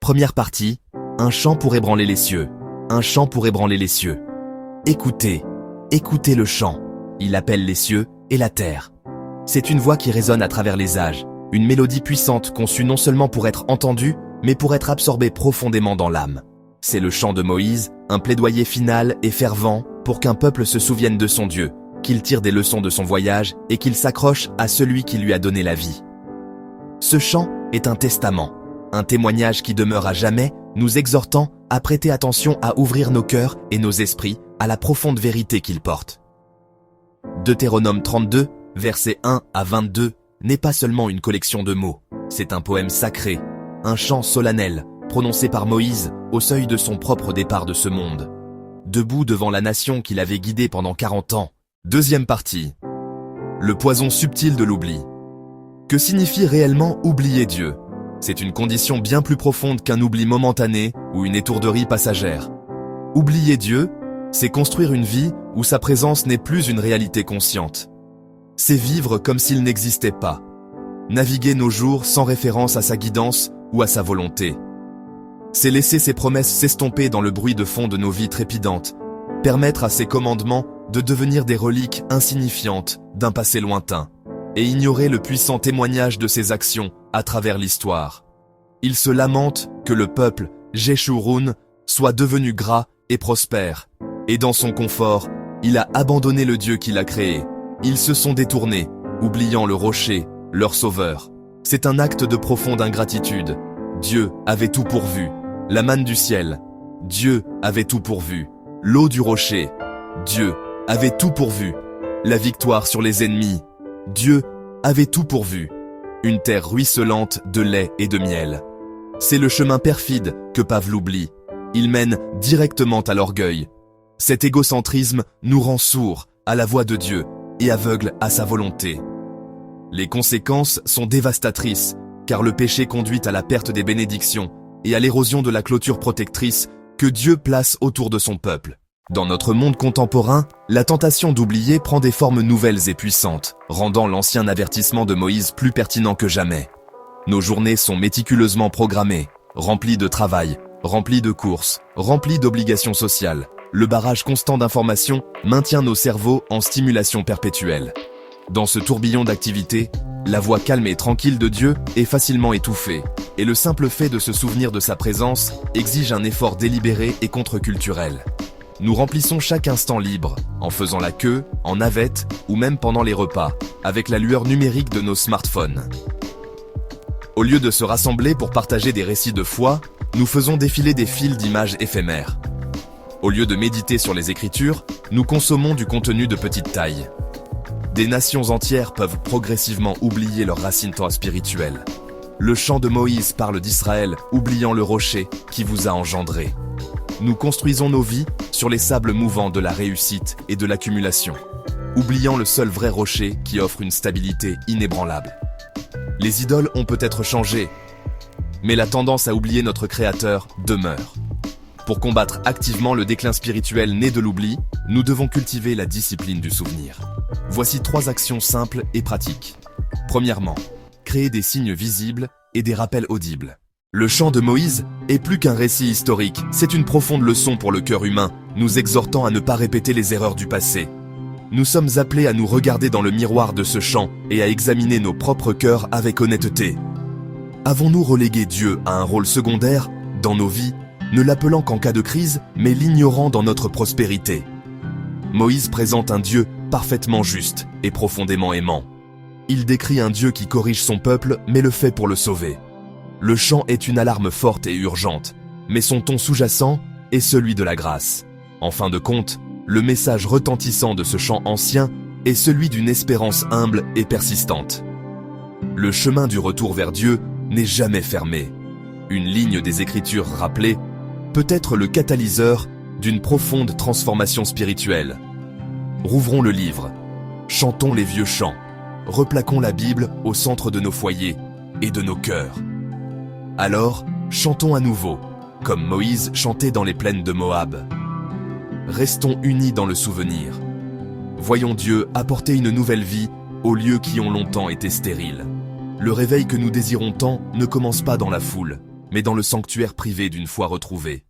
Première partie, un chant pour ébranler les cieux. Un chant pour ébranler les cieux. Écoutez, écoutez le chant. Il appelle les cieux et la terre. C'est une voix qui résonne à travers les âges, une mélodie puissante conçue non seulement pour être entendue, mais pour être absorbée profondément dans l'âme. C'est le chant de Moïse, un plaidoyer final et fervent pour qu'un peuple se souvienne de son Dieu, qu'il tire des leçons de son voyage et qu'il s'accroche à celui qui lui a donné la vie. Ce chant est un testament, un témoignage qui demeure à jamais, nous exhortant à prêter attention à ouvrir nos cœurs et nos esprits à la profonde vérité qu'il porte. Deutéronome 32, versets 1 à 22, n'est pas seulement une collection de mots, c'est un poème sacré, un chant solennel, prononcé par Moïse au seuil de son propre départ de ce monde. Debout devant la nation qu'il avait guidée pendant 40 ans. Deuxième partie. Le poison subtil de l'oubli. Que signifie réellement oublier Dieu ? C'est une condition bien plus profonde qu'un oubli momentané ou une étourderie passagère. Oublier Dieu, c'est construire une vie où sa présence n'est plus une réalité consciente. C'est vivre comme s'il n'existait pas. Naviguer nos jours sans référence à sa guidance ou à sa volonté. C'est laisser ses promesses s'estomper dans le bruit de fond de nos vies trépidantes, permettre à ses commandements de devenir des reliques insignifiantes d'un passé lointain, et ignorer le puissant témoignage de ses actions à travers l'histoire. Il se lamente que le peuple, Jeshurun, soit devenu gras et prospère, et dans son confort, il a abandonné le Dieu qu'il a créé. Ils se sont détournés, oubliant le rocher, leur sauveur. C'est un acte de profonde ingratitude. Dieu avait tout pourvu. La manne du ciel. Dieu avait tout pourvu. L'eau du rocher. Dieu avait tout pourvu. La victoire sur les ennemis. Dieu avait tout pourvu. Une terre ruisselante de lait et de miel. C'est le chemin perfide que pave l'oubli. Il mène directement à l'orgueil. Cet égocentrisme nous rend sourds à la voix de Dieu et aveugles à sa volonté. Les conséquences sont dévastatrices, car le péché conduit à la perte des bénédictions et à l'érosion de la clôture protectrice que Dieu place autour de son peuple. Dans notre monde contemporain, la tentation d'oublier prend des formes nouvelles et puissantes, rendant l'ancien avertissement de Moïse plus pertinent que jamais. Nos journées sont méticuleusement programmées, remplies de travail, remplies de courses, remplies d'obligations sociales. Le barrage constant d'informations maintient nos cerveaux en stimulation perpétuelle. Dans ce tourbillon d'activités, la voix calme et tranquille de Dieu est facilement étouffée, et le simple fait de se souvenir de sa présence exige un effort délibéré et contre-culturel. Nous remplissons chaque instant libre, en faisant la queue, en navette ou même pendant les repas, avec la lueur numérique de nos smartphones. Au lieu de se rassembler pour partager des récits de foi, nous faisons défiler des fils d'images éphémères. Au lieu de méditer sur les Écritures, nous consommons du contenu de petite taille. Des nations entières peuvent progressivement oublier leurs racines spirituelles. Le chant de Moïse parle d'Israël, oubliant le rocher qui vous a engendré. Nous construisons nos vies sur les sables mouvants de la réussite et de l'accumulation, oubliant le seul vrai rocher qui offre une stabilité inébranlable. Les idoles ont peut-être changé, mais la tendance à oublier notre Créateur demeure. Pour combattre activement le déclin spirituel né de l'oubli, nous devons cultiver la discipline du souvenir. Voici 3 actions simples et pratiques. Premièrement, créer des signes visibles et des rappels audibles. Le chant de Moïse est plus qu'un récit historique, c'est une profonde leçon pour le cœur humain, nous exhortant à ne pas répéter les erreurs du passé. Nous sommes appelés à nous regarder dans le miroir de ce chant et à examiner nos propres cœurs avec honnêteté. Avons-nous relégué Dieu à un rôle secondaire dans nos vies, ne l'appelant qu'en cas de crise, mais l'ignorant dans notre prospérité? Moïse présente un Dieu parfaitement juste et profondément aimant. Il décrit un Dieu qui corrige son peuple, mais le fait pour le sauver. Le chant est une alarme forte et urgente, mais son ton sous-jacent est celui de la grâce. En fin de compte, le message retentissant de ce chant ancien est celui d'une espérance humble et persistante. Le chemin du retour vers Dieu n'est jamais fermé. Une ligne des Écritures rappelée peut être le catalyseur d'une profonde transformation spirituelle. Rouvrons le livre, chantons les vieux chants, replaquons la Bible au centre de nos foyers et de nos cœurs. Alors, chantons à nouveau, comme Moïse chantait dans les plaines de Moab. Restons unis dans le souvenir. Voyons Dieu apporter une nouvelle vie aux lieux qui ont longtemps été stériles. Le réveil que nous désirons tant ne commence pas dans la foule, mais dans le sanctuaire privé d'une fois retrouvé.